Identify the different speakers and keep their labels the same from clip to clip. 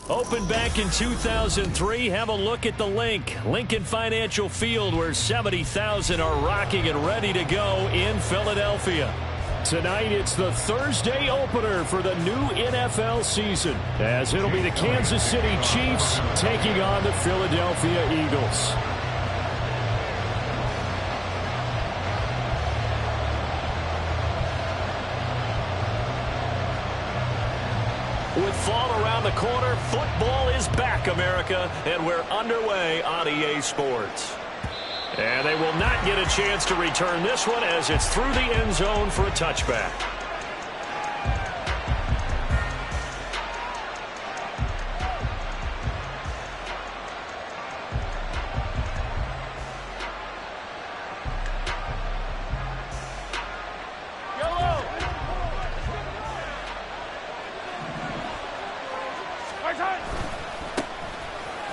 Speaker 1: Opened back in 2003, have a look at the link. Lincoln Financial Field, where 70,000 are rocking and ready to go in Philadelphia. Tonight, it's the Thursday opener for the new NFL season, as it'll be the Kansas City Chiefs taking on the Philadelphia Eagles. With fall around the corner, football is back, America, and we're underway on EA Sports. And they will not get a chance to return this one as it's through the end zone for a touchback.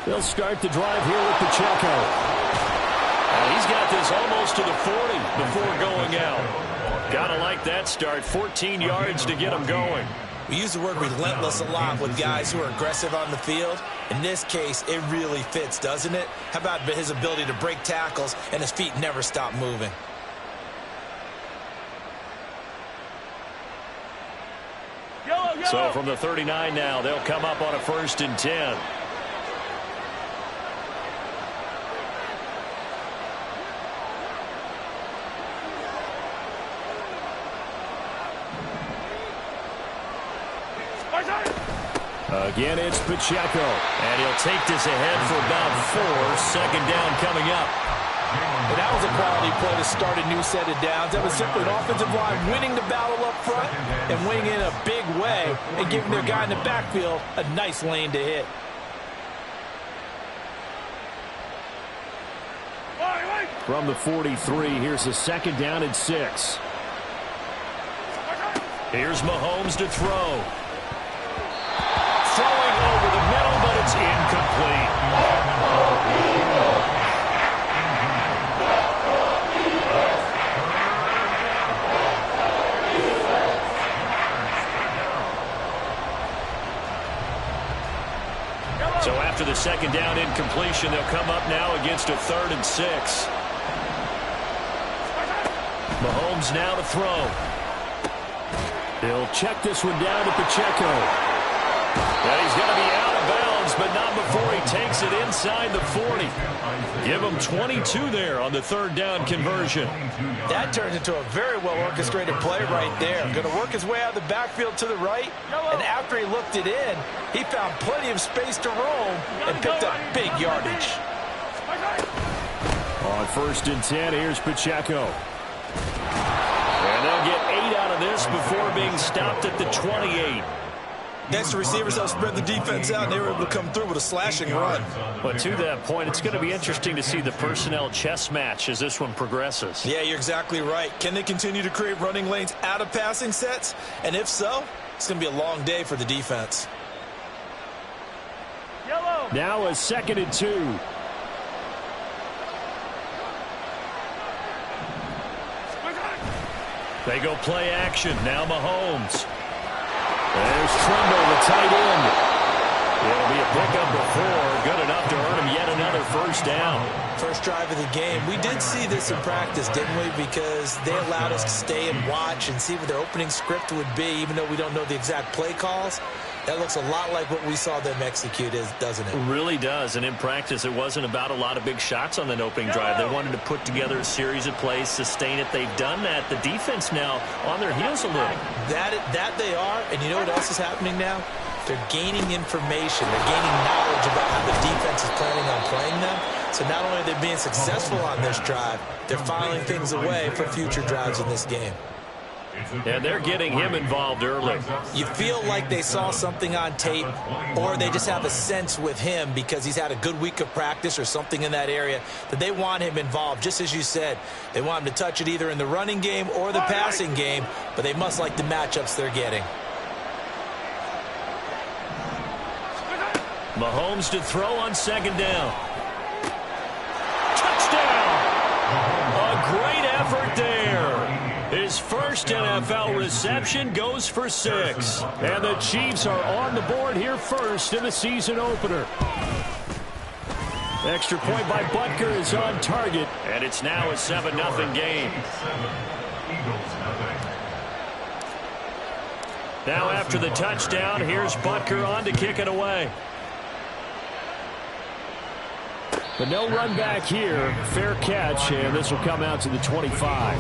Speaker 1: They'll start the drive here with Pacheco. And he's got this almost to the 40 before going out. Gotta like that start. 14 yards to get him going.
Speaker 2: We use the word relentless a lot with guys who are aggressive on the field. In this case, it really fits, doesn't it? How about his ability to break tackles and his feet never stop moving?
Speaker 1: So from the 39 now, they'll come up on a 1st and 10. Again, it's Pacheco. And he'll take this ahead for about 4. 2nd down coming up.
Speaker 2: And that was a quality play to start a new set of downs. That was simply an offensive line winning the battle up front and winning in a big way and giving their guy in the backfield a nice lane to hit.
Speaker 1: From the 43, here's a 2nd down and 6. Here's Mahomes to throw. Throwing over the middle, but it's incomplete. So after the 2nd down incompletion, they'll come up now against a 3rd and 6. Mahomes now to throw. He'll check this one down to Pacheco. And he's going to be out of bounds, but not before he takes it inside the 40. Give him 22 there on the 3rd down conversion.
Speaker 2: That turns into a very well-orchestrated play right there. Going to work his way out of the backfield to the right, and after he looked it in, he found plenty of space to roam and picked up big yardage.
Speaker 1: On 1st and 10, here's Pacheco. And they'll get 8 out of this before being stopped at the 28.
Speaker 2: Next, the receivers help spread the defense out, and they were able to come through with a slashing run.
Speaker 1: But to that point, it's going to be interesting to see the personnel chess match as this one progresses.
Speaker 2: Yeah, you're exactly right. Can they continue to create running lanes out of passing sets? And if so, it's going to be a long day for the defense.
Speaker 1: Now a 2nd and 2. They go play action. Now Mahomes. There's Tremble, the tight end. It'll be a pickup before. Good enough to earn him yet another 1st down.
Speaker 2: First drive of the game. We did see this in practice, didn't we? Because they allowed us to stay and watch and see what their opening script would be, even though we don't know the exact play calls. That looks a lot like what we saw them execute, doesn't it?
Speaker 1: It really does. And in practice, it wasn't about a lot of big shots on that opening drive. They wanted to put together a series of plays, sustain it. They've done that. The defense now on their heels a little.
Speaker 2: That they are. And you know what else is happening now? They're gaining information. They're gaining knowledge about how the defense is planning on playing them. So not only are they being successful on this drive, they're filing things away for future drives in this game.
Speaker 1: And they're getting him involved early.
Speaker 2: You feel like they saw something on tape, or they just have a sense with him because he's had a good week of practice or something in that area that they want him involved. Just as you said, they want him to touch it either in the running game or the passing game, but they must like the matchups they're getting.
Speaker 1: Mahomes to throw on 2nd down. Touchdown! A great effort there. His first NFL reception goes for 6. And the Chiefs are on the board here first in the season opener. Extra point by Butker is on target, and it's now a 7-0 game. Now after the touchdown, here's Butker on to kick it away. But no run back here. Fair catch, and this will come out to the 25.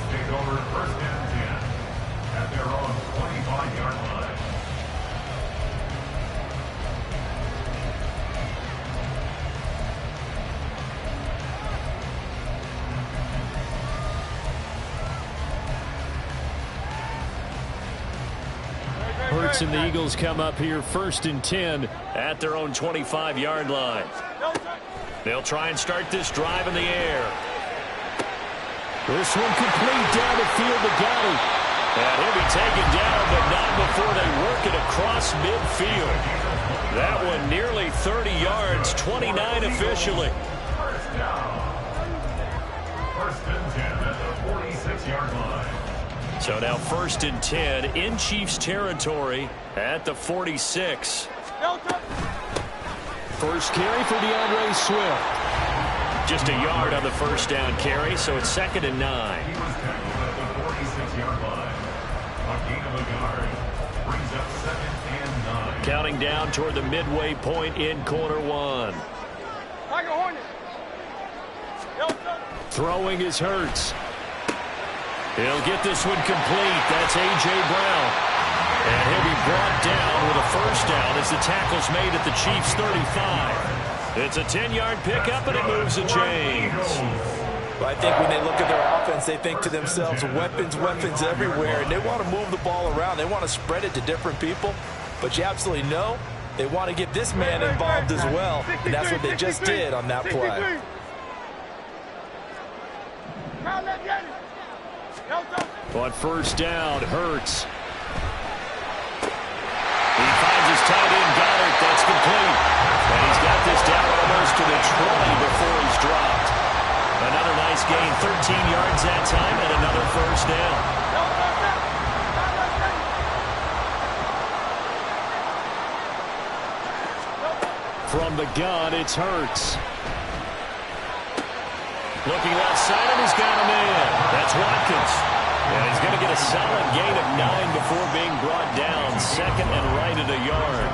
Speaker 1: Hurts and the Eagles come up here first and 10 at their own 25-yard line. They'll try and start this drive in the air. This one complete down the field to Gotti. And he'll be taken down, but not before they work it across midfield. That one nearly 30 yards, 29 officially.
Speaker 3: First and 10 at the 46-yard line.
Speaker 1: So now first and 10 in Chiefs territory at the 46. First carry for DeAndre Swift. Just a yard on the first down carry, so it's 2nd and 9.
Speaker 3: He was tackled at the 46-yard line. A gain of a yard brings up 2nd and 9.
Speaker 1: Counting down toward the midway point in quarter 1. Throwing is Hurts. He'll get this one complete. That's A.J. Brown. And he'll be brought down with a first down as the tackle's made at the Chiefs' 35. It's a 10-yard pickup, and it moves the chains.
Speaker 2: Well, I think when they look at their offense, they think to themselves, weapons, weapons everywhere, and they want to move the ball around. They want to spread it to different people, but you absolutely know they want to get this man involved as well, and that's what they just did on that play.
Speaker 1: On first down, Hurts. He finds his tight end, Goddard. That's complete. And he's got this down almost to the 20 before he's dropped. Another nice gain, 13 yards that time, and another first down. From the gun, it's Hurts. Looking left side, and he's got him in. That's Watkins. And he's going to get a solid gain of 9 before being brought down. 2nd and right at a yard.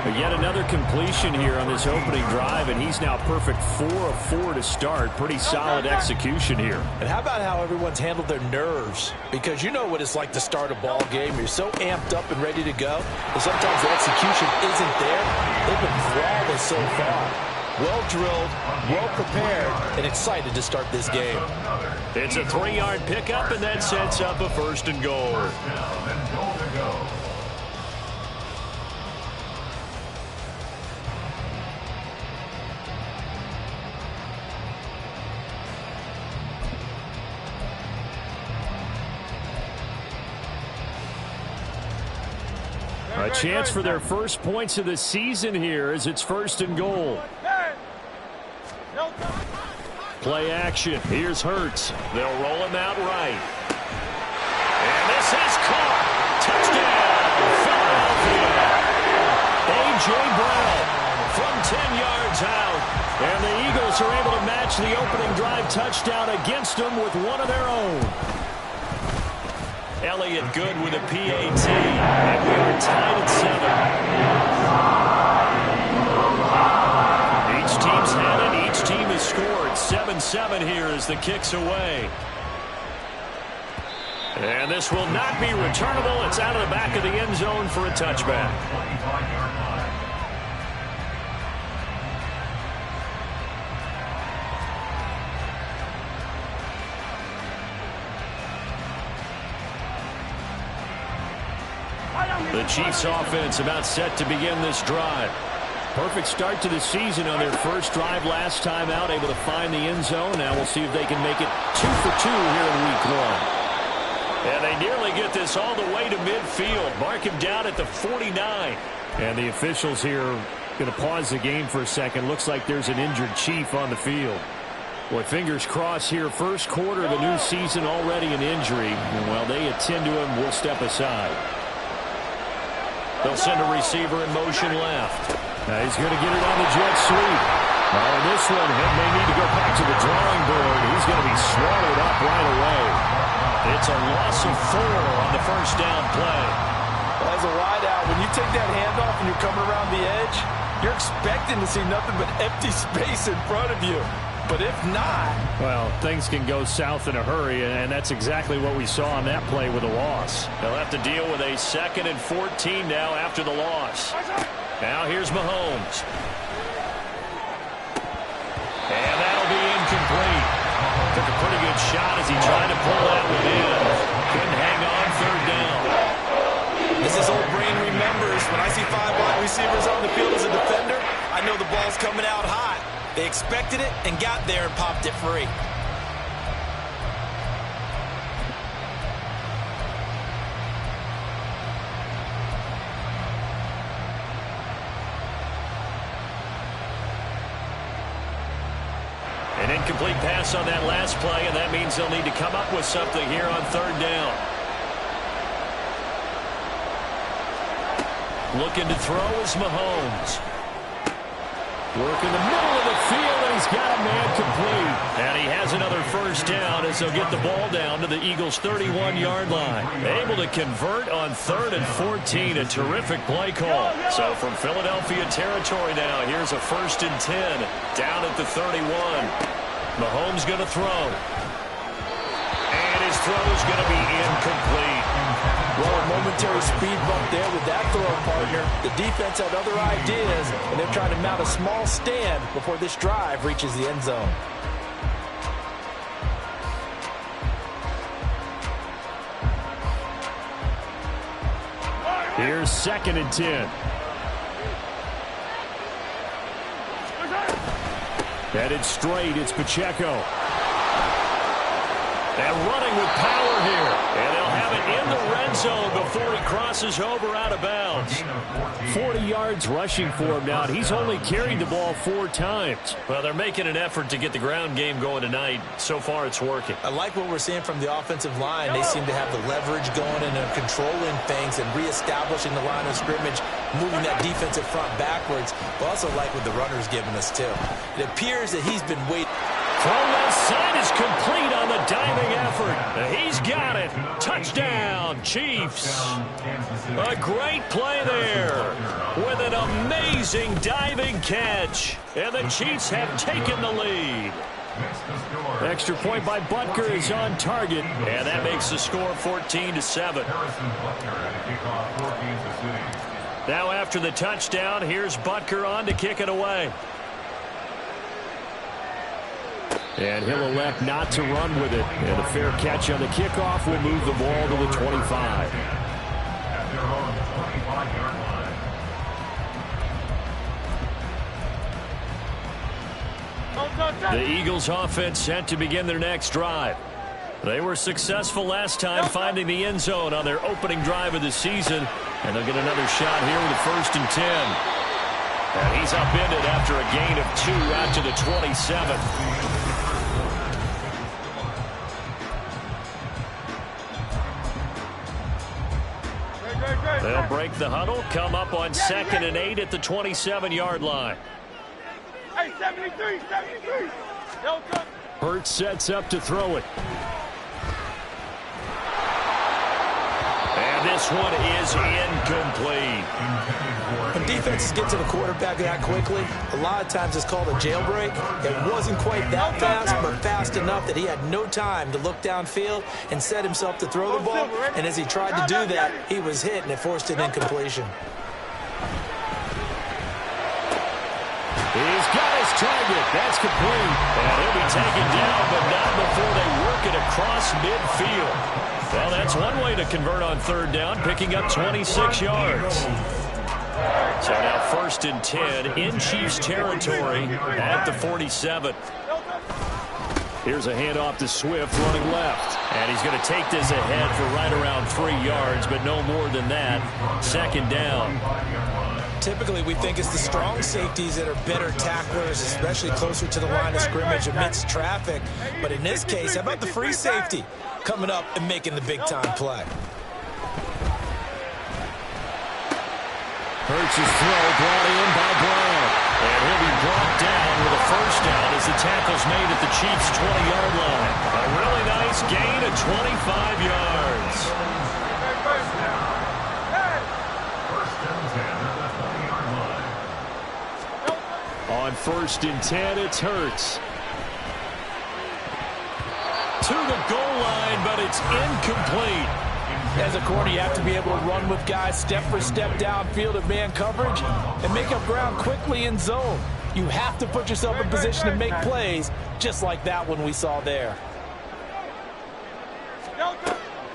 Speaker 1: But yet another completion here on this opening drive, and he's now perfect 4 of 4 to start. Pretty solid execution here.
Speaker 2: And how about how everyone's handled their nerves? Because you know what it's like to start a ball game. You're so amped up and ready to go, but sometimes the execution isn't there. They've been flawless so far. Well drilled, well prepared, and excited to start this game.
Speaker 1: It's a 3-yard pickup, and that sets up a 1st and goal. A chance for their first points of the season here as it's 1st and goal. Play action. Here's Hurts. They'll roll him out right. And this is caught. Touchdown, Philadelphia. A.J. Brown from 10 yards out. And the Eagles are able to match the opening drive touchdown against them with one of their own. Elliott good with a PAT. And we are tied at 7. Each team's had it. Each team has scored. 7-7 here as the kick's away. And this will not be returnable. It's out of the back of the end zone for a touchback. The Chiefs offense about set to begin this drive. Perfect start to the season on their first drive last time out, able to find the end zone. Now we'll see if they can make it 2 for 2 here in week 1. And they nearly get this all the way to midfield. Mark him down at the 49. And the officials here going to pause the game for a second. Looks like there's an injured Chief on the field. Well, fingers crossed here. First quarter of the new season, already an injury. And while they attend to him, we'll step aside. They'll send a receiver in motion left. He's going to get it on the jet sweep. Well, this one, he may need to go back to the drawing board. He's going to be swallowed up right away. It's a loss of 4 on the first down play.
Speaker 4: Well, as a wideout, when you take that handoff and you're coming around the edge, you're expecting to see nothing but empty space in front of you. But if not...
Speaker 1: Well, things can go south in a hurry, and that's exactly what we saw on that play with a loss. They'll have to deal with a 2nd and 14 now after the loss. Now here's Mahomes. And that'll be incomplete. Took a pretty good shot as he tried to pull that one in. Couldn't hang on 3rd down.
Speaker 4: As his old brain remembers, when I see 5 wide receivers on the field as a defender, I know the ball's coming out hot.
Speaker 2: They expected it and got there and popped it free.
Speaker 1: An incomplete pass on that last play, and that means they'll need to come up with something here on 3rd down. Looking to throw is Mahomes. Work in the middle of the field, and he's got a man complete. And he has another first down as they'll get the ball down to the Eagles' 31-yard line. Able to convert on 3rd and 14, a terrific play call. So from Philadelphia territory now, here's a 1st and 10, down at the 31. Mahomes going to throw. And his throw is going to be incomplete.
Speaker 4: Well, a momentary speed bump there with that throw, partner. The defense had other ideas, and they're trying to mount a small stand before this drive reaches the end zone.
Speaker 1: Here's 2nd and 10. Headed straight, it's Pacheco. And running with power here. And they'll have it in the red zone before he crosses over out of bounds. 40 yards rushing for him now. He's only carried the ball 4 times. Well, they're making an effort to get the ground game going tonight. So far, it's working.
Speaker 2: I like what we're seeing from the offensive line. They seem to have the leverage going and they're controlling things and reestablishing the line of scrimmage, moving that defensive front backwards. But also like what the runner's giving us, too. It appears that he's been waiting.
Speaker 1: Throw left side is complete on the diving effort. He's got it. Touchdown, Chiefs. A great play there with an amazing diving catch. And the Chiefs have taken the lead. Extra point by Butker is on target. And that makes the score 14-7. Now after the touchdown, here's Butker on to kick it away. And he'll elect not to run with it. And a fair catch on the kickoff will move the ball to the 25. The Eagles offense set to begin their next drive. They were successful last time finding the end zone on their opening drive of the season. And they'll get another shot here with a 1st and 10. And he's upended after a gain of 2 out to the 27. They'll break the huddle, come up on 2nd and 8 at the 27-yard line.
Speaker 5: Hey, 73.
Speaker 1: Hurts sets up to throw it. And this one is incomplete.
Speaker 2: When defenses get to the quarterback that quickly, a lot of times it's called a jailbreak. It wasn't quite that fast, but fast enough that he had no time to look downfield and set himself to throw the ball. And as he tried to do that, he was hit, and it forced an incompletion.
Speaker 1: He's got his target. That's complete. And he'll be taken down, but not before they work it across midfield. Well, that's one way to convert on 3rd down, picking up 26 yards. So now 1st and 10 in Chiefs territory at the 47. Here's a handoff to Swift running left. And he's going to take this ahead for right around 3 yards, but no more than that. 2nd down.
Speaker 2: Typically, we think it's the strong safeties that are better tacklers, especially closer to the line of scrimmage amidst traffic. But in this case, how about the free safety coming up and making the big-time play?
Speaker 1: Hurts' throw brought in by Brown. And he'll be brought down with a first down as the tackle's made at the Chiefs' 20-yard line. A really nice gain of 25 yards. On 1st and 10, it's Hurts. To the goal line, but it's incomplete.
Speaker 4: As a corner, you have to be able to run with guys step for step downfield in man coverage and make up ground quickly in zone. You have to put yourself in position to make plays, just like that one we saw there.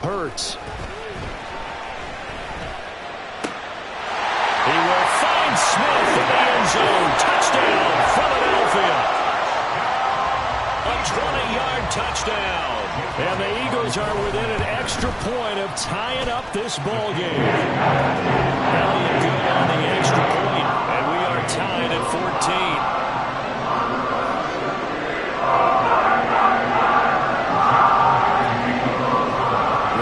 Speaker 1: Hurts. He will find Smith in the end zone. Touchdown, Philadelphia. A 20-yard touchdown. And the Eagles are within an extra point of tying up this ball game. Elliott good on the extra point, and we are tied at 14.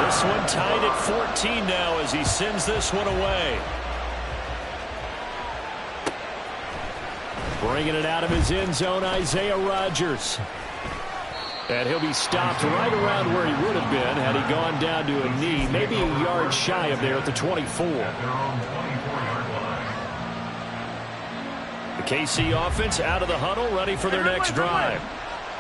Speaker 1: This one tied at 14 now as he sends this one away. Bringing it out of his end zone, Isaiah Rodgers. And he'll be stopped right around where he would have been had he gone down to a knee, maybe a yard shy of there at the 24. The KC offense out of the huddle, ready for their next drive.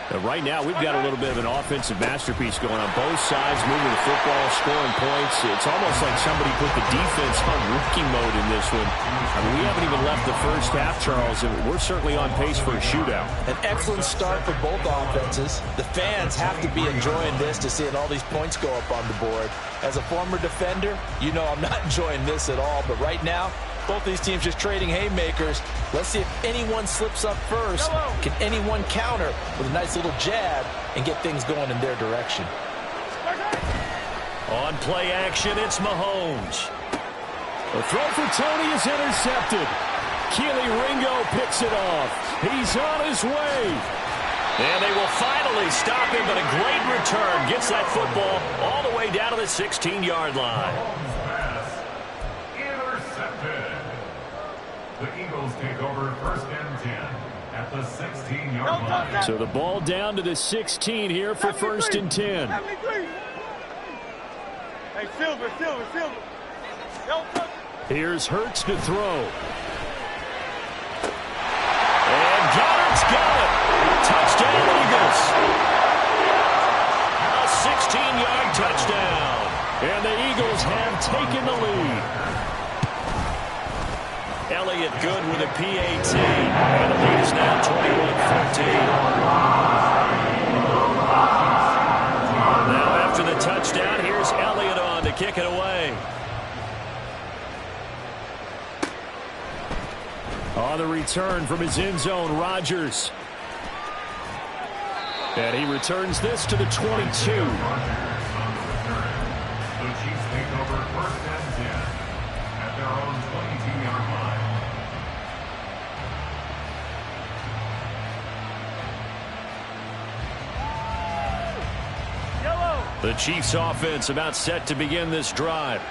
Speaker 1: And right now, we've got a little bit of an offensive masterpiece going on both sides, moving the football, scoring points. It's almost like somebody put the defense on rookie mode in this one. I mean, we haven't even left the first half, Charles, and we're certainly on pace for a shootout.
Speaker 4: An excellent start for both offenses. The fans have to be enjoying this to seeing all these points go up on the board. As a former defender, you know I'm not enjoying this at all, but right now, both these teams just trading haymakers. Let's see if anyone slips up first. Can anyone counter with a nice little jab and get things going in their direction?
Speaker 1: On play action, it's Mahomes. The throw for Tony is intercepted. Keely Ringo picks it off. He's on his way. And they will finally stop him, but a great return. Gets that football all the way down to the 16-yard line.
Speaker 3: The Eagles take over 1st and 10 at the 16-yard line.
Speaker 1: So the ball down to the 16 here for 1st and 10.
Speaker 5: Hey, Silver.
Speaker 1: Here's Hurts to throw. And Goddard's got it. Touchdown, Eagles. A 16-yard touchdown. And the Eagles have taken the lead. Elliott good with a PAT. And the lead is now 21-14. Now after the touchdown, here's Elliott on to kick it away. On the return from his end zone, Rodgers. And he returns this to the 22.
Speaker 3: The Chiefs take over 1st and 10 at their own 22-yard line.
Speaker 1: The Chiefs offense about set to begin this drive.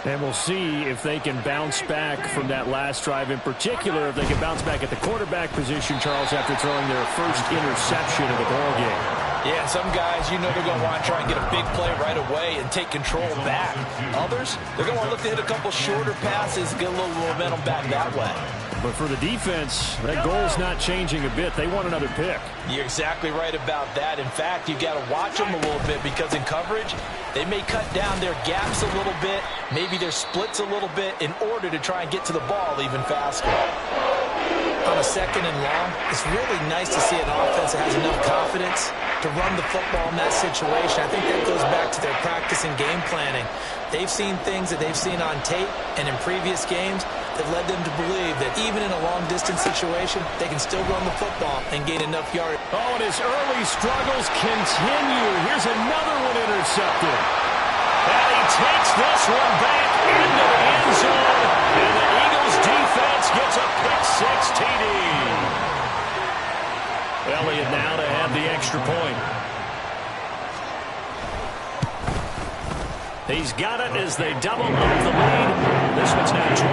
Speaker 1: And we'll see if they can bounce back from that last drive, in particular if they can bounce back at the quarterback position, Charles, after throwing their first interception of the ballgame.
Speaker 4: Yeah, some guys, you know they're going to want to try and get a big play right away and take control back. Others, they're going to want to look to hit a couple shorter passes, get a little momentum back that way.
Speaker 1: But for the defense, that goal's not changing a bit. They want another pick.
Speaker 4: You're exactly right about that. In fact, you've got to watch them a little bit because in coverage, they may cut down their gaps a little bit, maybe their splits a little bit in order to try and get to the ball even faster.
Speaker 2: On a 2nd and long, it's really nice to see an offense that has enough confidence to run the football in that situation. I think that goes back to their practice and game planning. They've seen things that they've seen on tape and in previous games that led them to believe that even in a long-distance situation, they can still run the football and gain enough yards.
Speaker 1: Oh, and his early struggles continue. Here's another one intercepted. And he takes this one back into the end zone. And the Eagles defense Pitts gets a pick-6 TD. Elliott now to have the extra point. He's got it as they double up the lead. This one's now 28-14.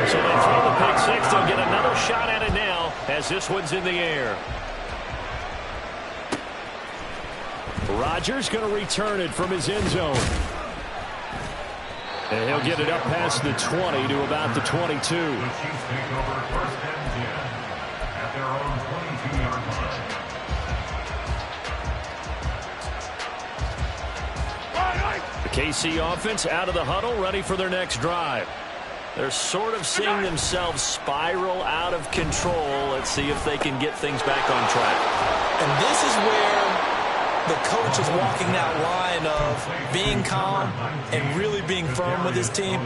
Speaker 1: So they throw the pick-6. They'll get another shot at it now as this one's in the air. Rodgers going to return it from his end zone. And he'll get it up past the 20 to about the 22.
Speaker 3: The Chiefs take over 1st and 10 at their own 22-yard line.
Speaker 1: The KC offense out of the huddle, ready for their next drive. They're sort of seeing themselves spiral out of control. Let's see if they can get things back on track.
Speaker 2: And this is where the coach is walking that line of being calm and really being firm with his team.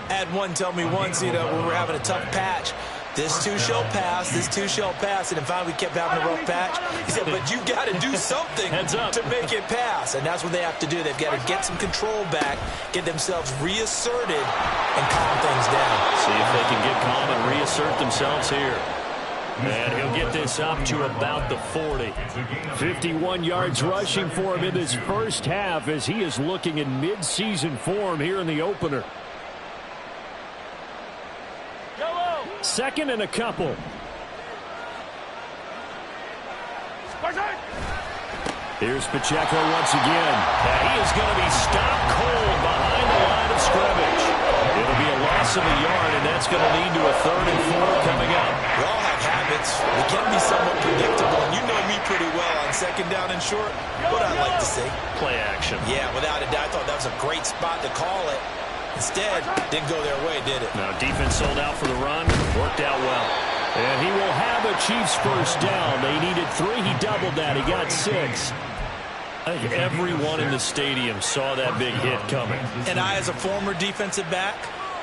Speaker 2: I had one tell me once, when we were having a tough patch, this too shall pass, this too shall pass. And finally we kept having a rough patch. He said, but you got to do something to make it pass. And that's what they have to do. They've got to get some control back, get themselves reasserted, and calm things down.
Speaker 1: See if they can get calm and reassert themselves here. And he'll get this up to about the 40. 51 yards rushing for him in this first half as he is looking in mid-season form here in the opener. Second and a couple. Here's Pacheco once again. And he is going to be stopped cold behind the line of scrimmage. It'll be a loss of a yard, and that's going to lead to a 3rd and 4 coming up.
Speaker 2: We all have habits. We can be somewhat predictable, and you know me pretty well on 2nd down and short. What I like to see.
Speaker 1: Play action.
Speaker 2: Yeah, without a doubt. I thought that was a great spot to call it. Instead, didn't go their way, did it?
Speaker 1: Now, defense sold out for the run. Worked out well. And he will have a Chiefs first down. They needed 3. He doubled that. He got 6. I think everyone in the stadium saw that big hit coming.
Speaker 2: And I, as a former defensive back,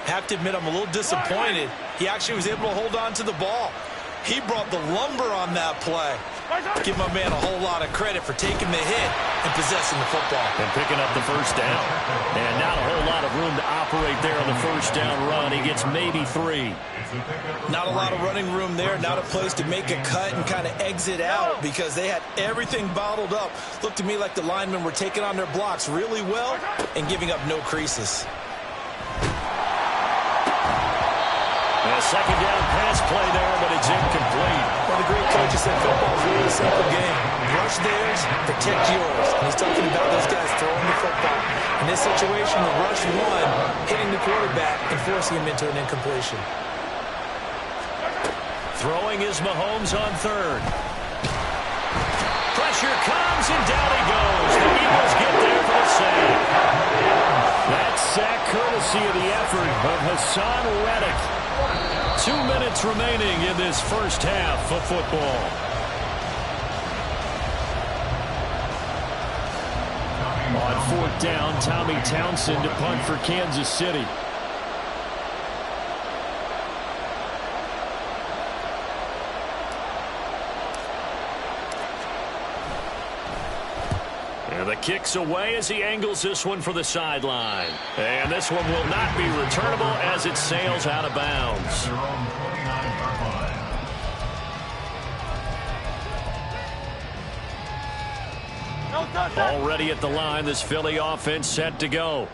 Speaker 2: have to admit I'm a little disappointed. He actually was able to hold on to the ball. He brought the lumber on that play. Give my man a whole lot of credit for taking the hit and possessing the football.
Speaker 1: And picking up the first down. And not a whole lot of room to operate there on the first down run. He gets maybe 3.
Speaker 2: Not a lot of running room there. Not a place to make a cut and kind of exit out because they had everything bottled up. Looked to me like the linemen were taking on their blocks really well and giving up no creases.
Speaker 1: A second down pass play there, but it's incomplete.
Speaker 2: One of the great coaches said football is really a simple game. Rush theirs, protect yours. And he's talking about those guys throwing the football. In this situation, the rush one, hitting the quarterback and forcing him into an incompletion.
Speaker 1: Throwing is Mahomes on 3rd. Pressure comes, and down he goes. The Eagles get there for the save. That sack courtesy of the effort of Hassan Reddick. 2 minutes remaining in this first half of football. On 4th down, Tommy Townsend to punt for Kansas City. And the kick's away as he angles this one for the sideline. And this one will not be returnable as it sails out of bounds.
Speaker 3: Their own 29-yard line.
Speaker 1: Already at the line, this Philly offense set to go.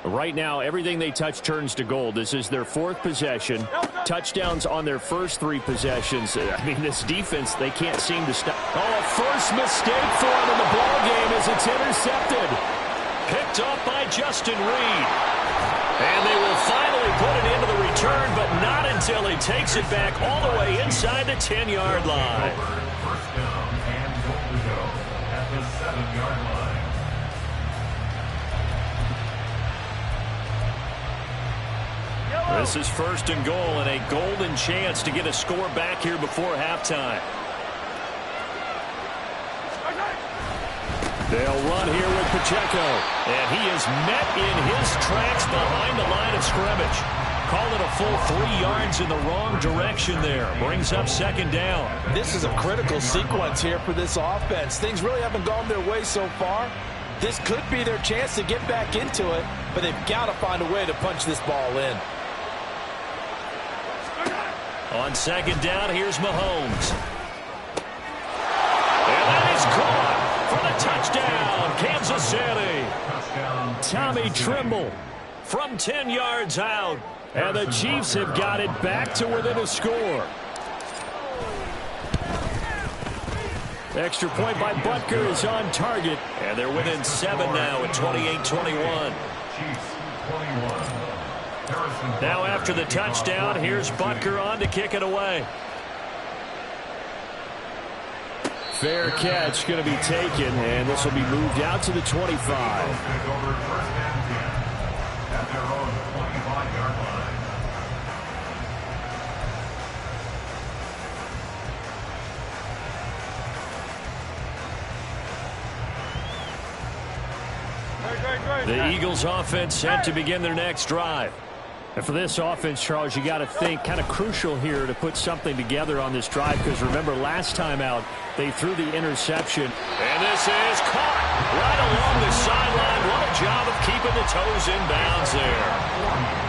Speaker 1: Right now, everything they touch turns to gold. This is their 4th possession. Touchdowns on their first 3 possessions. I mean, this defense, they can't seem to stop. Oh, a first mistake for him in the ball game as it's intercepted. Picked up by Justin Reed. And they will finally put it into the return, but not until he takes it back all the way inside the 10-yard line.
Speaker 3: First down and goal to go at the 7-yard line.
Speaker 1: This is 1st and goal and a golden chance to get a score back here before halftime. They'll run here with Pacheco. And he is met in his tracks behind the line of scrimmage. Call it a full 3 yards in the wrong direction there. Brings up 2nd down.
Speaker 2: This is a critical sequence here for this offense. Things really haven't gone their way so far.
Speaker 4: This could be their chance to get back into it, but they've got to find a way to punch this ball in.
Speaker 1: On second down, here's Mahomes. And that is caught for the touchdown, Kansas City. Tommy Trimble from 10 yards out. And the Chiefs have got it back to within a score. Extra point by Butker is on target. And they're within 7 now at 28-21. Now after the touchdown, here's Butker on to kick it away. Fair catch going to be taken, and this will be moved out to the 25. The Eagles offense set to begin their next drive. And for this offense, Charles, you got to think kind of crucial here to put something together on this drive, because remember last time out they threw the interception. And this is caught right along the sideline. What a job of keeping the toes in bounds there.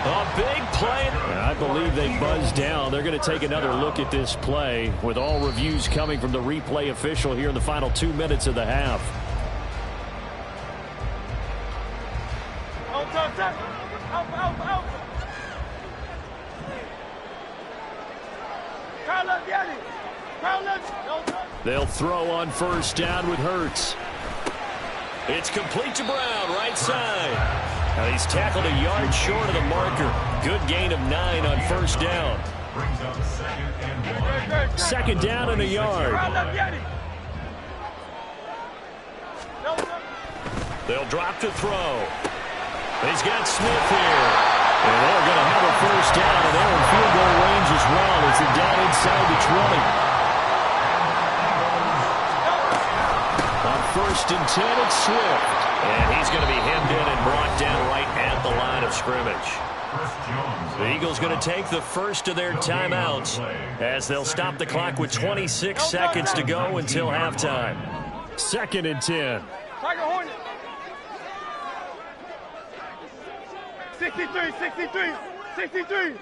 Speaker 1: A big play. And I believe they buzzed down. They're going to take another look at this play with all reviews coming from the replay official here in the final 2 minutes of the half. They'll throw on first down with Hurts. It's complete to Brown, right side. Now he's tackled a yard short of the marker. Good gain of 9 on first down. Second down and a yard. They'll drop to throw. He's got Smith here. And they're going to have a first down, and they're in field goal range as well as they're down inside the 20. On first and 10, it's Swift. And he's going to be hemmed in and brought down right at the line of scrimmage. The Eagles going to take the first of their timeouts as they'll stop the clock with 26 seconds to go until halftime. Second and 10.
Speaker 5: 63.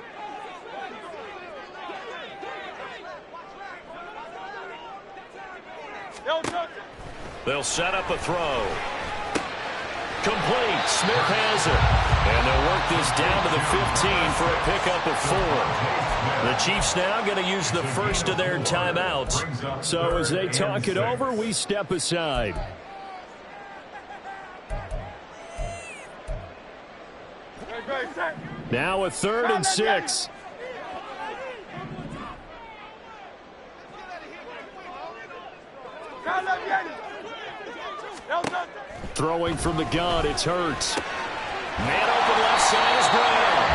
Speaker 1: They'll set up a throw. Complete. Smith has it. And they'll work this down to the 15 for a pickup of 4. The Chiefs now going to use the first of their timeouts. So as they talk it over, we step aside. Now a 3rd and 6. Throwing from the gun, it's Hurts. Man open left side is Brown.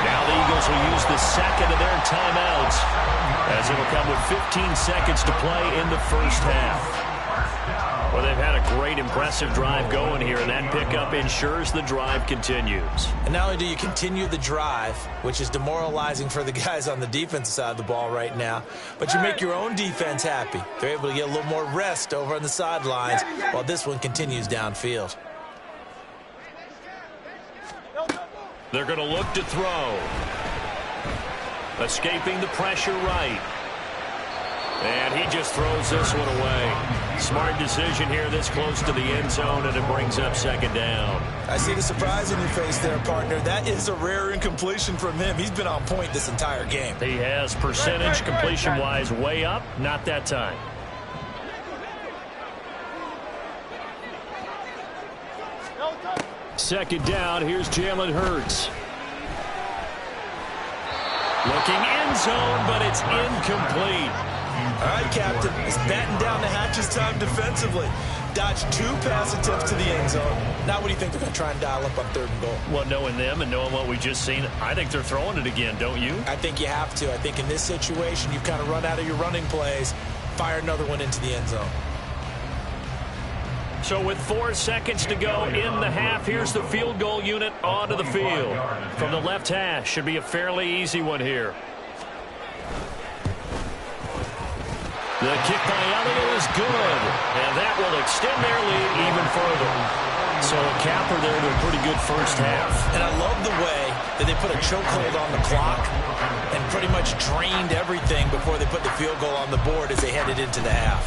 Speaker 1: Now the Eagles will use the second of their timeouts as it'll come with 15 seconds to play in the first half. Well, they've had a great, impressive drive going here, and that pickup ensures the drive continues.
Speaker 2: And not only do you continue the drive, which is demoralizing for the guys on the defensive side of the ball right now, but you make your own defense happy. They're able to get a little more rest over on the sidelines while this one continues downfield.
Speaker 1: They're going to look to throw. Escaping the pressure right. And he just throws this one away. Smart decision here this close to the end zone, and it brings up second down.
Speaker 2: I see the surprise in your face there, partner. That is a rare incompletion from him. He's been on point this entire game.
Speaker 1: He has percentage completion-wise way up. Not that time. Second down, here's Jalen Hurts. Looking end zone, but it's incomplete.
Speaker 2: All right, Captain. It's batten down the hatches time defensively. Dodged 2 pass attempts to the end zone. Now what do you think they're going to try and dial up on 3rd and goal?
Speaker 1: Well, knowing them and knowing what we just seen, I think they're throwing it again, don't you?
Speaker 2: I think you have to. I think in this situation, you've kind of run out of your running plays. Fire another one into the end zone.
Speaker 1: So with 4 seconds to go in the half, here's the field goal unit onto the field. From the left hash, should be a fairly easy one here. The kick by Elliott is good, and that will extend their lead even further. So a capper there to a pretty good first half.
Speaker 2: And I love the way that they put a chokehold on the clock and pretty much drained everything before they put the field goal on the board as they headed into the half.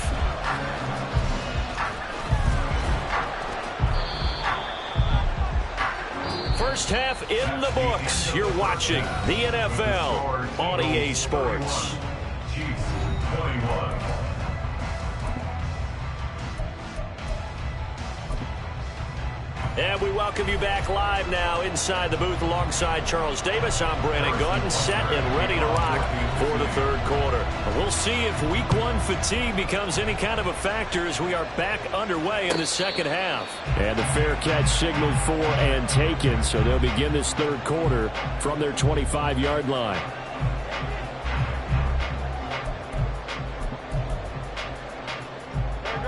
Speaker 1: First half in the books. You're watching the NFL on EA Sports.
Speaker 3: Chiefs 21.
Speaker 1: And we welcome you back live now inside the booth alongside Charles Davis. I'm Brandon Gaudin, set and ready to rock for the third quarter. We'll see if week one fatigue becomes any kind of a factor as we are back underway in the second half. And the fair catch signaled for and taken, so they'll begin this third quarter from their 25-yard line.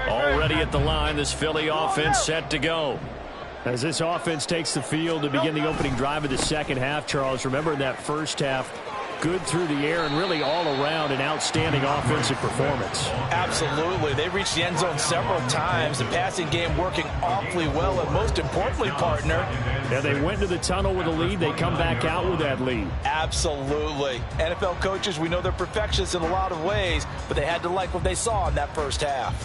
Speaker 1: Already at the line, this Philly offense set to go. As this offense takes the field to begin the opening drive of the second half, Charles, remember in that first half, good through the air and really all around an outstanding offensive performance.
Speaker 2: Absolutely. They reached the end zone several times. The passing game working awfully well, and most importantly, partner.
Speaker 1: Yeah, they went to the tunnel with a lead. They come back out with that lead.
Speaker 2: Absolutely. NFL coaches, we know they're perfectionists in a lot of ways, but they had to like what they saw in that first half.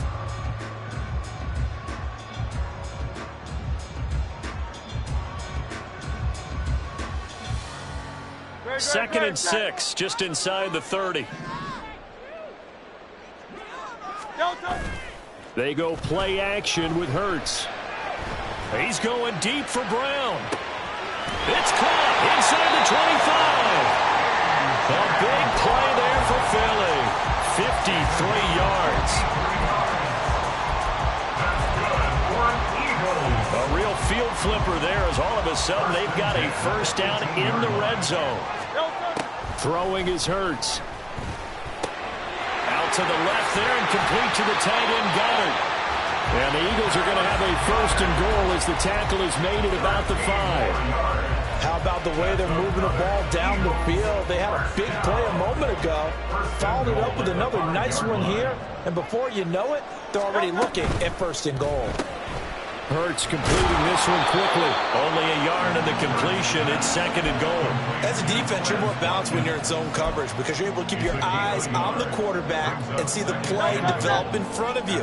Speaker 1: Second and 6, just inside the 30. They go play action with Hurts. He's going deep for Brown. It's caught inside the 25. A big play there for Philly. 53 yards. A real field flipper there as all of a sudden they've got a first down in the red zone. Throwing is Hurts. Out to the left there and complete to the tight end Goddard. And the Eagles are going to have a first and goal as the tackle is made at about the 5.
Speaker 2: How about the way they're moving the ball down the field? They had a big play a moment ago. Followed it up with another nice one here. And before you know it, they're already looking at first and goal.
Speaker 1: Hurts completing this one quickly. Only a yard in the completion. It's second and goal.
Speaker 2: As a defense, you're more balanced when you're in zone coverage because you're able to keep your eyes on the quarterback and see the play develop in front of you.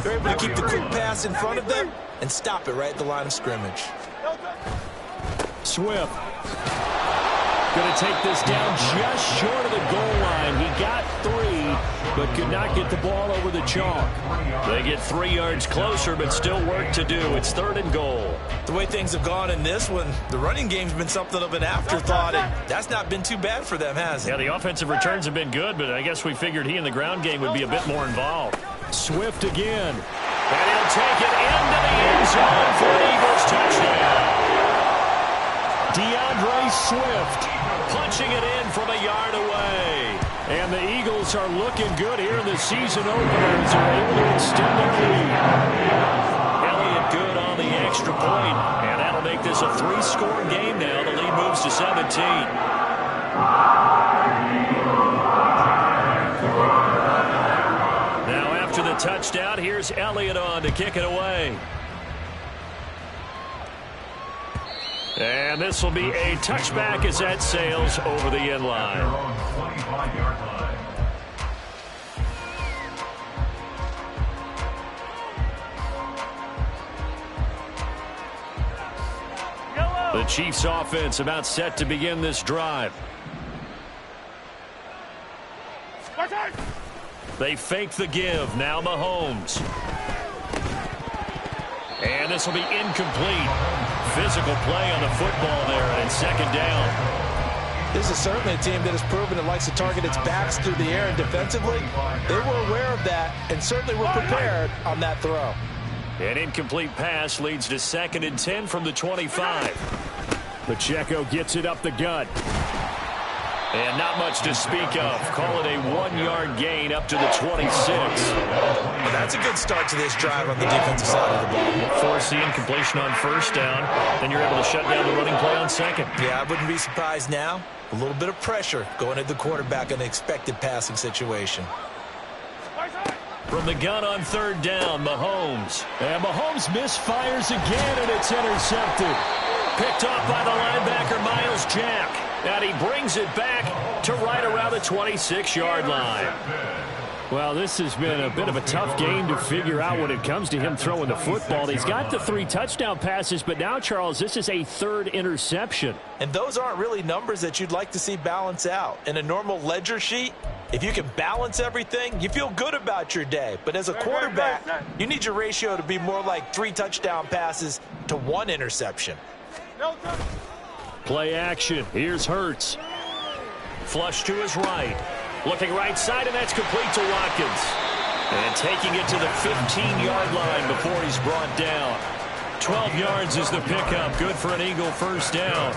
Speaker 2: You're able to keep the quick pass in front of them and stop it right at the line of scrimmage.
Speaker 1: Swift going to take this down just short of the goal line. He got 3, but could not get the ball over the chalk. They get 3 yards closer, but still work to do. It's third and goal.
Speaker 2: The way things have gone in this one, the running game's been something of an afterthought, and that's not been too bad for them, has it?
Speaker 1: Yeah, the offensive returns have been good, but I guess we figured he in the ground game would be a bit more involved. Swift again. And he'll take it into the end zone for an Eagles touchdown. DeAndre Swift punching it in from a yard away. And the Eagles are looking good here in the season opener as they're able to extend their lead. Elliott good on the extra point, and that'll make this a 3-score game now. The lead moves to 17. Now after the touchdown, here's Elliott on to kick it away. And this will be a touchback as that sails over the end line. The Chiefs offense about set to begin this drive. They fake the give. Now Mahomes. And this will be incomplete. Physical play on the football there, and it's second down.
Speaker 2: This is certainly a team that has proven it likes to target its backs through the air, and defensively, they were aware of that and certainly were prepared on that throw.
Speaker 1: An incomplete pass leads to second and 10 from the 25. Pacheco gets it up the gut. And not much to speak of. Call it a 1-yard gain up to the 26.
Speaker 2: Well, that's a good start to this drive on the defensive side of the ball.
Speaker 1: Force the incompletion on first down. Then you're able to shut down the running play on second.
Speaker 2: Yeah, I wouldn't be surprised now. A little bit of pressure going at the quarterback in an expected passing situation.
Speaker 1: From the gun on third down, Mahomes. And Mahomes misfires again, and it's intercepted. Picked off by the linebacker, Miles Jack. And he brings it back to right around the 26-yard line. Well, this has been a bit of a tough game to figure out when it comes to him throwing the football. He's got the 3 touchdown passes, but now, Charles, this is a 3rd interception.
Speaker 4: And those aren't really numbers that you'd like to see balance out. In a normal ledger sheet, if you can balance everything, you feel good about your day. But as a quarterback, you need your ratio to be more like 3 touchdown passes to 1 interception.
Speaker 1: Play action. Here's Hurts. Flush to his right. Looking right side, and that's complete to Watkins. And taking it to the 15-yard line before he's brought down. 12 yards is the pickup. Good for an Eagle first down.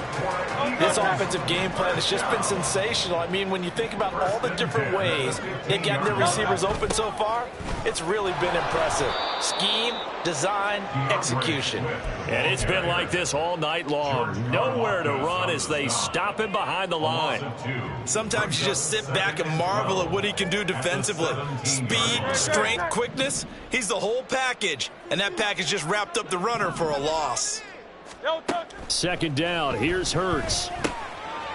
Speaker 4: This offensive game plan has just been sensational. I mean, when you think about all the different ways they've gotten their receivers open so far, it's really been impressive. Scheme, design, execution.
Speaker 1: And it's been like this all night long. Nowhere to run as they stop him behind the line.
Speaker 2: Sometimes you just sit back and marvel at what he can do defensively. Speed, strength, quickness, he's the whole package. And that package just wrapped up the runner for a loss.
Speaker 1: Second down, here's Hurts.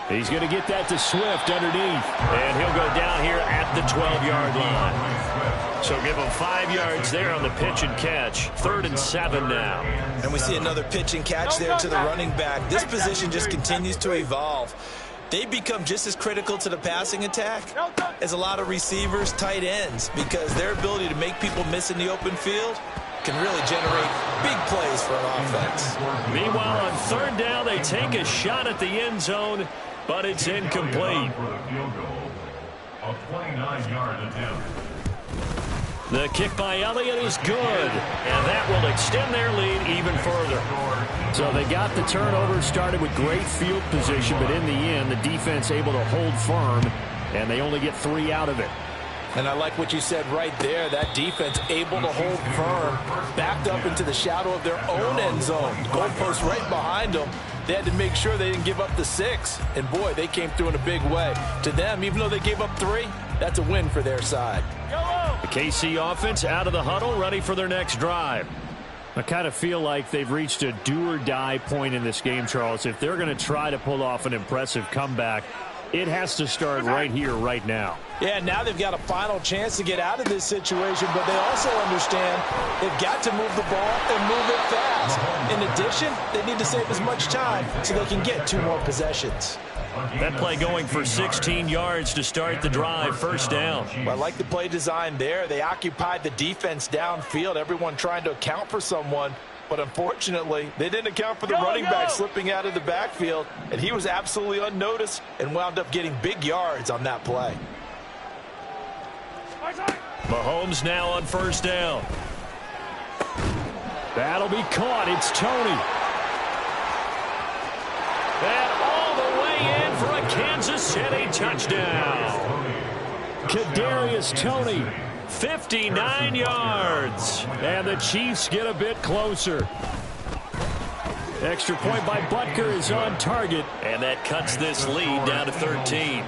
Speaker 1: He's going to get that to Swift underneath. And he'll go down here at the 12-yard line. So give him 5 yards there on the pitch and catch. 3rd and 7 now.
Speaker 2: And we see another pitch and catch there to the running back. This position just continues to evolve. They become just as critical to the passing attack as a lot of receivers, tight ends, because their ability to make people miss in the open field can really generate big plays for an offense.
Speaker 1: Meanwhile, on 3rd down, they take a shot at the end zone, but it's incomplete.
Speaker 3: A 29-yard attempt.
Speaker 1: The kick by Elliott is good, and that will extend their lead even further. So they got the turnover, started with great field position, but in the end, the defense able to hold firm, and they only get 3 out of it.
Speaker 4: And I like what you said right there. That defense able to hold firm, backed up into the shadow of their own end zone. Goalpost right behind them. They had to make sure they didn't give up the 6. And, boy, they came through in a big way. To them, even though they gave up 3, that's a win for their side.
Speaker 1: The KC offense out of the huddle, ready for their next drive. I kind of feel like they've reached a do-or-die point in this game, Charles. If they're going to try to pull off an impressive comeback, it has to start right here, right now.
Speaker 4: Yeah, now they've got a final chance to get out of this situation, but they also understand they've got to move the ball and move it fast. In addition, they need to save as much time so they can get 2 more possessions.
Speaker 1: That play going for 16 yards to start the drive, first down.
Speaker 4: Well, I like the play design there. They occupied the defense downfield, everyone trying to account for someone. But unfortunately, they didn't account for the running back slipping out of the backfield, and he was absolutely unnoticed and wound up getting big yards on that play.
Speaker 1: Mahomes now on first down. That'll be caught. It's Tony. And all the way in for a Kansas City touchdown. Kadarius Toney, 59 yards. And the Chiefs get a bit closer. Extra point by Butker is on target. And that cuts this lead down to 13.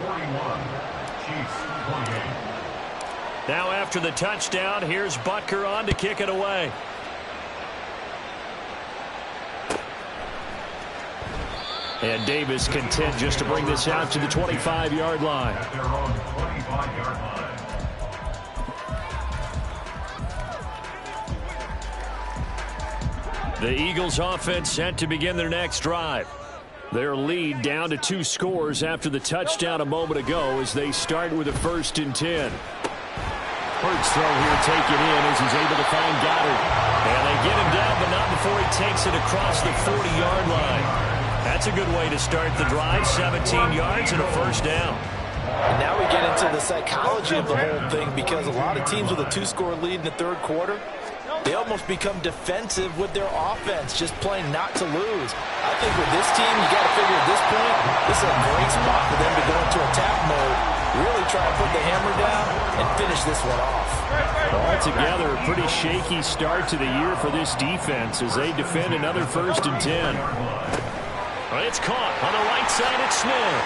Speaker 1: Now after the touchdown, here's Butker on to kick it away. And Davis content just to bring this out to the 25-yard line.
Speaker 3: At their own 25-yard line.
Speaker 1: The Eagles offense set to begin their next drive. Their lead down to 2 scores after the touchdown a moment ago as they start with a 1st and 10. Hurts throw here taken in as he's able to find Goddard. And they get him down, but not before he takes it across the 40-yard line. That's a good way to start the drive. 17 yards and a first down.
Speaker 4: And now we get into the psychology of the whole thing, because a lot of teams with a 2-score lead in the 3rd quarter, they almost become defensive with their offense, just playing not to lose. I think with this team, you got to figure at this point, this is a great spot for them to go into attack mode, really try to put the hammer down and finish this one off.
Speaker 1: Altogether, a pretty shaky start to the year for this defense as they defend another 1st and 10. Well, it's caught on the right side at Smith.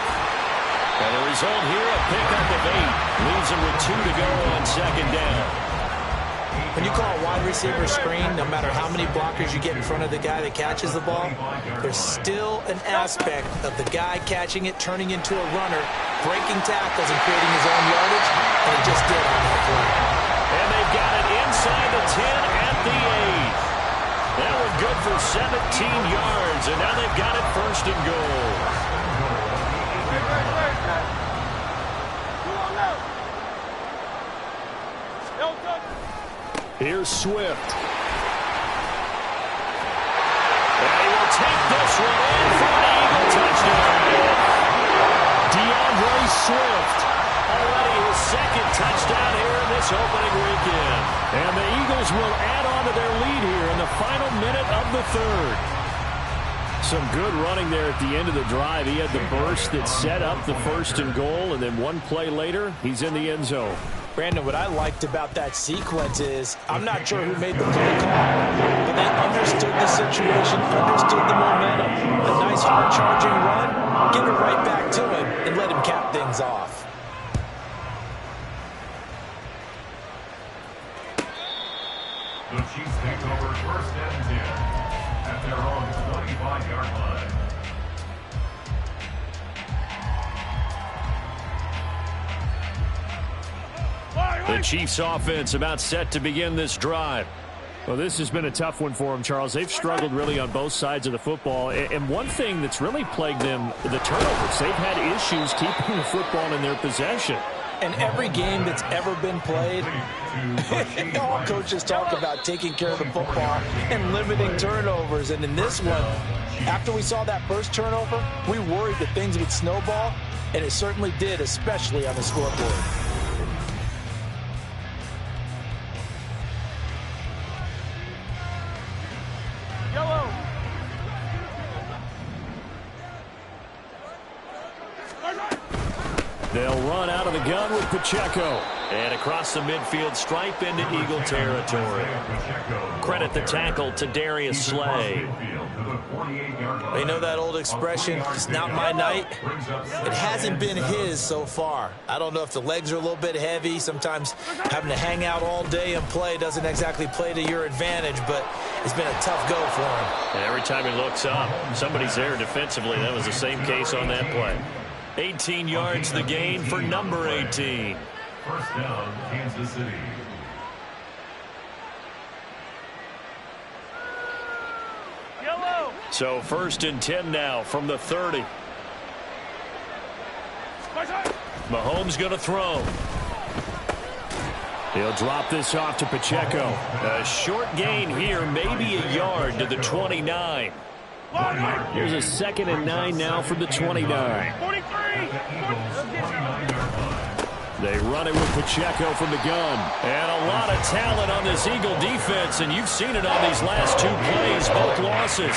Speaker 1: And the result here, a pickup of 8. Leaves him with 2 to go on 2nd down.
Speaker 2: When you call a wide receiver screen, no matter how many blockers you get in front of the guy that catches the ball, there's still an aspect of the guy catching it, turning into a runner, breaking tackles and creating his own yardage, and he just did on that play.
Speaker 1: And they've got it inside the 10 at the 8. That was good for 17 yards, and now they've got it first and goal. Here's Swift. And he will take this one in for an Eagle touchdown. DeAndre Swift, already his second touchdown here in this opening weekend. And the Eagles will add on to their lead here in the final minute of the third. Some good running there at the end of the drive. He had the burst that set up the first and goal, and then one play later, he's in the end zone.
Speaker 2: Brandon, what I liked about that sequence is, I'm not sure who made the play call, but they understood the situation, understood the momentum. A nice hard-charging run, give it right back to him, and let him cap things off.
Speaker 3: The Chiefs take over first and 10 at their own 25-yard line.
Speaker 1: The Chiefs offense about set to begin this drive. Well, this has been a tough one for them, Charles. They've struggled really on both sides of the football. And one thing that's really plagued them, the turnovers. They've had issues keeping the football in their possession.
Speaker 2: And every game that's ever been played, all coaches talk about taking care of the football and limiting turnovers. And in this one, after we saw that first turnover, we worried that things would snowball, and it certainly did, especially on the scoreboard.
Speaker 1: They'll run out of the gun with Pacheco. And across the midfield stripe into Eagle territory. Credit the tackle to Darius Slay.
Speaker 2: They know that old expression, it's not my night. It hasn't been his so far. I don't know if the legs are a little bit heavy. Sometimes having to hang out all day and play doesn't exactly play to your advantage, but it's been a tough go for him.
Speaker 1: And every time he looks up, somebody's there defensively. That was the same case on that play. 18 yards the gain for number 18.
Speaker 3: First down, Kansas City.
Speaker 5: Yellow.
Speaker 1: So first and 10 now from the 30. Mahomes going to throw. He'll drop this off to Pacheco. A short gain here, maybe a yard to the 29. Here's a 2nd and 9 now from the 29.
Speaker 5: 43.
Speaker 1: They run it with Pacheco from the gun. And a lot of talent on this Eagle defense, and you've seen it on these last two plays, both losses.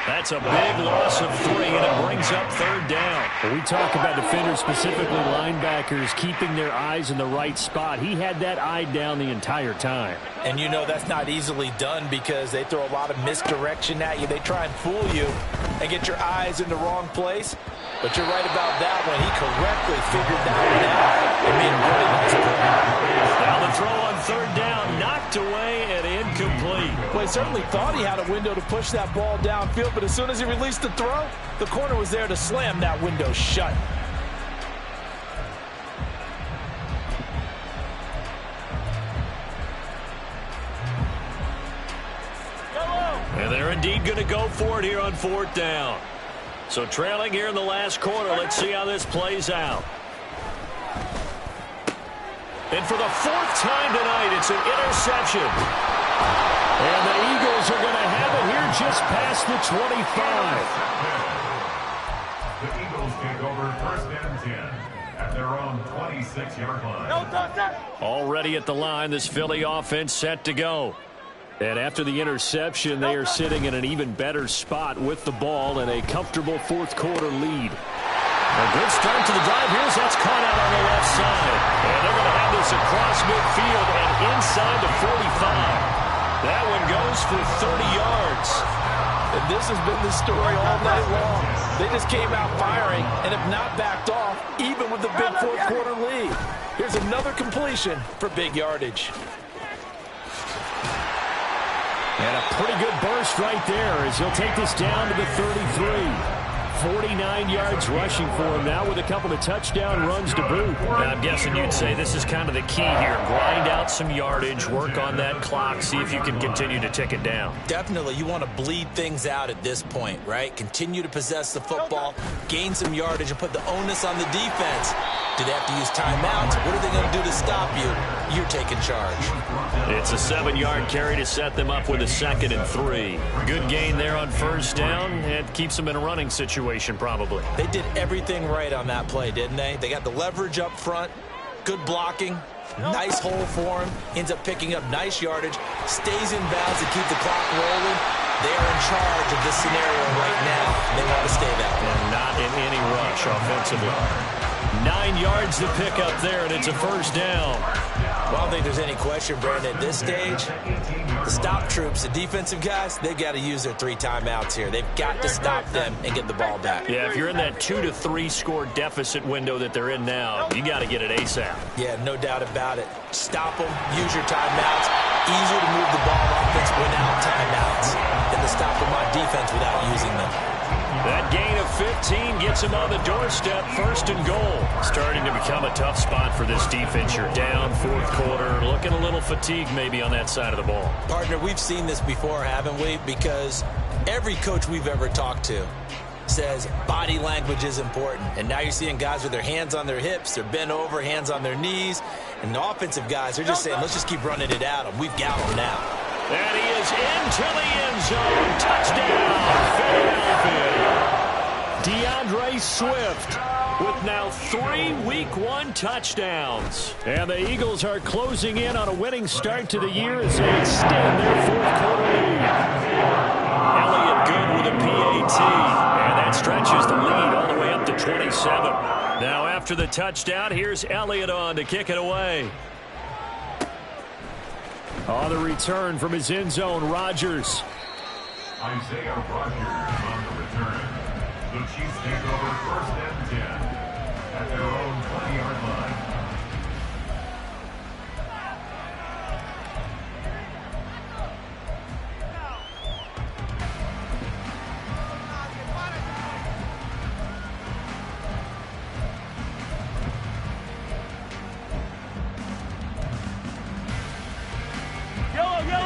Speaker 1: That's a big loss of 3, and it brings up third down. When we talk about defenders, specifically linebackers, keeping their eyes in the right spot. He had that eye down the entire time.
Speaker 2: And you know that's not easily done because they throw a lot of misdirection at you. They try and fool you and get your eyes in the wrong place. But you're right about that one. He correctly figured that one out and made a really nice play.
Speaker 1: Now the throw on third down, knocked away and incomplete.
Speaker 2: Well, he certainly thought he had a window to push that ball downfield, but as soon as he released the throw, the corner was there to slam that window shut.
Speaker 1: And they're indeed going to go for it here on fourth down. So trailing here in the last quarter, let's see how this plays out. And for the 4th time tonight, it's an interception. And the Eagles are going to have it here just past the 25.
Speaker 3: The Eagles take over first and 10 at their own 26-yard line.
Speaker 5: No touchdown.
Speaker 1: Already at the line, this Philly offense set to go. And after the interception, they are sitting in an even better spot with the ball and a comfortable fourth quarter lead. A good start to the drive. Here's that's caught out on the left side. And they're going to have this across midfield and inside the 45. That one goes for 30 yards.
Speaker 2: And this has been the story all night long. They just came out firing and have not backed off, even with the big fourth quarter lead. Here's another completion for big yardage.
Speaker 1: And a pretty good burst right there as he'll take this down to the 33. 49 yards rushing for him now with a couple of touchdown runs to boot.
Speaker 6: Now, I'm guessing you'd say this is kind of the key here. Grind out some yardage, work on that clock, see if you can continue to tick it down.
Speaker 2: Definitely, you want to bleed things out at this point, right? Continue to possess the football, gain some yardage, and put the onus on the defense. Do they have to use timeouts? What are they going to do to stop you? You're taking charge.
Speaker 1: It's a 7-yard carry to set them up with a 2nd and 3.
Speaker 6: Good gain there on first down. It keeps them in a running situation probably.
Speaker 2: They did everything right on that play, didn't they? They got the leverage up front, good blocking, nice hole for him, ends up picking up nice yardage, stays in bounds to keep the clock rolling. They are in charge of this scenario right now. They want to stay that way.
Speaker 1: And not in any rush offensively. 9 yards to pick up there, and it's a first down.
Speaker 2: Well, I don't think there's any question, Brandon, at this stage, the stop troops, the defensive guys, they've got to use their 3 timeouts here. They've got to stop them and get the ball back.
Speaker 1: Yeah, if you're in that 2 to 3 score deficit window that they're in now, you got to get it ASAP.
Speaker 2: Yeah, no doubt about it. Stop them, use your timeouts. Easier to move the ball offense without timeouts than to stop them on defense without using them.
Speaker 1: That gain of 15 gets him on the doorstep, 1st and goal.
Speaker 6: Starting to become a tough spot for this defense. You're down 4th quarter, looking a little fatigued maybe on that side of the ball.
Speaker 2: Partner, we've seen this before, haven't we? Because every coach we've ever talked to says body language is important. And now you're seeing guys with their hands on their hips, they're bent over, hands on their knees. And the offensive guys, they're just saying, let's just keep running it at them. We've got them now.
Speaker 1: And he is into the end zone. Touchdown, Philadelphia. DeAndre Swift with now 3 Week 1 touchdowns. And the Eagles are closing in on a winning start to the year as they extend their 4th quarter lead. Elliott good with a PAT. And that stretches the lead all the way up to 27. Now after the touchdown, here's Elliott on to kick it away. On the return from his end zone, Rodgers.
Speaker 3: Isaiah Rodgers on the return. The Chiefs take over 1st and 10 at their own 20-yard line.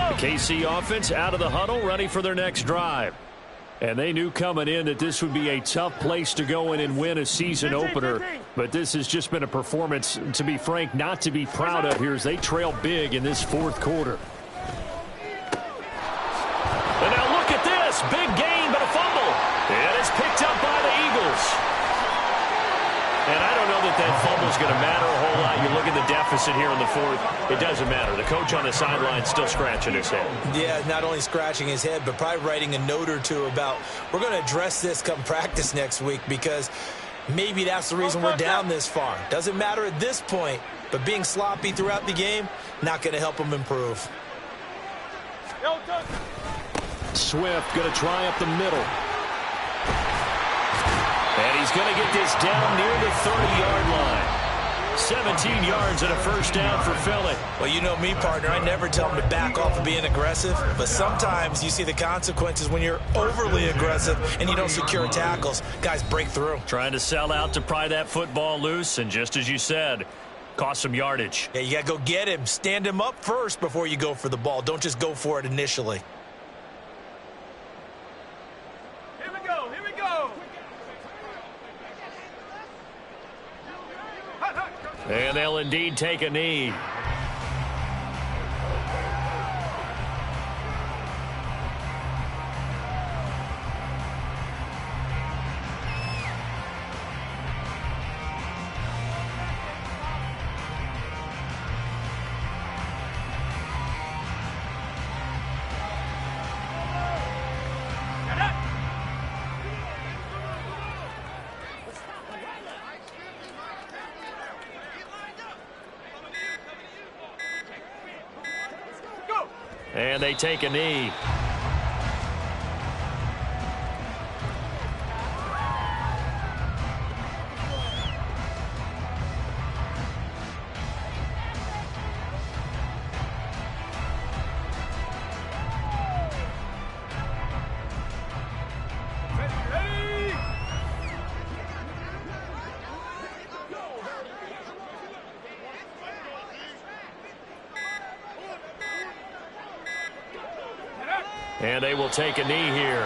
Speaker 1: The KC offense out of the huddle, ready for their next drive. And they knew coming in that this would be a tough place to go in and win a season opener. But this has just been a performance, to be frank, not to be proud of here as they trail big in this 4th quarter. And now look at this. Big gain, but a fumble. And it's picked up by the Eagles. And I don't know that fumble's going to matter a whole lot. You look at the deficit here in the 4th. It doesn't matter. The coach on the sideline still scratching his head.
Speaker 2: Yeah, not only scratching his head, but probably writing a note or two about, we're going to address this come practice next week because maybe that's the reason we're down this far. Doesn't matter at this point, but being sloppy throughout the game, not going to help them improve.
Speaker 1: Swift going to try up the middle. And he's going to get this down near the 30-yard line. 17 yards and a first down for Philly.
Speaker 2: Well, you know me, partner. I never tell them to back off of being aggressive. But sometimes you see the consequences when you're overly aggressive and you don't secure tackles. Guys break through.
Speaker 6: Trying to sell out to pry that football loose. And just as you said, cost some yardage.
Speaker 2: Yeah, you got to go get him. Stand him up first before you go for the ball. Don't just go for it initially.
Speaker 5: Here we go. Here we go.
Speaker 1: And they'll indeed take a knee. And they take a knee. And they will take a knee here.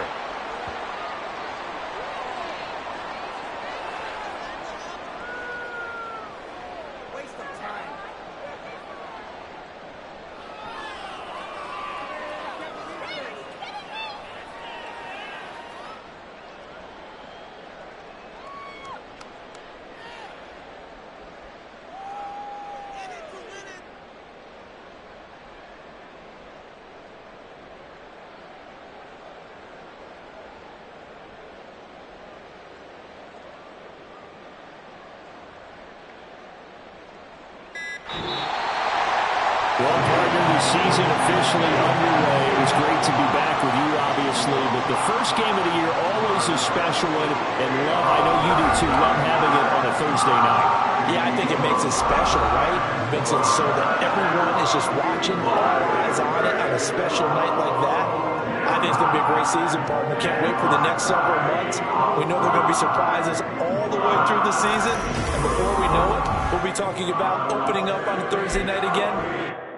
Speaker 1: Well, partner, the season officially underway. It was great to be back with you, obviously, but the first game of the year always a special one, and love, I know you do too, love having it on a Thursday night.
Speaker 2: Yeah, I think it makes it special, right? It makes it so that everyone is just watching, all eyes on it on a special night like that. I think it's going to be a great season, partner. Can't wait for the next several months. We know there are going to be surprises all the way through the season, and before we know it, we'll be talking about opening up on a Thursday night again.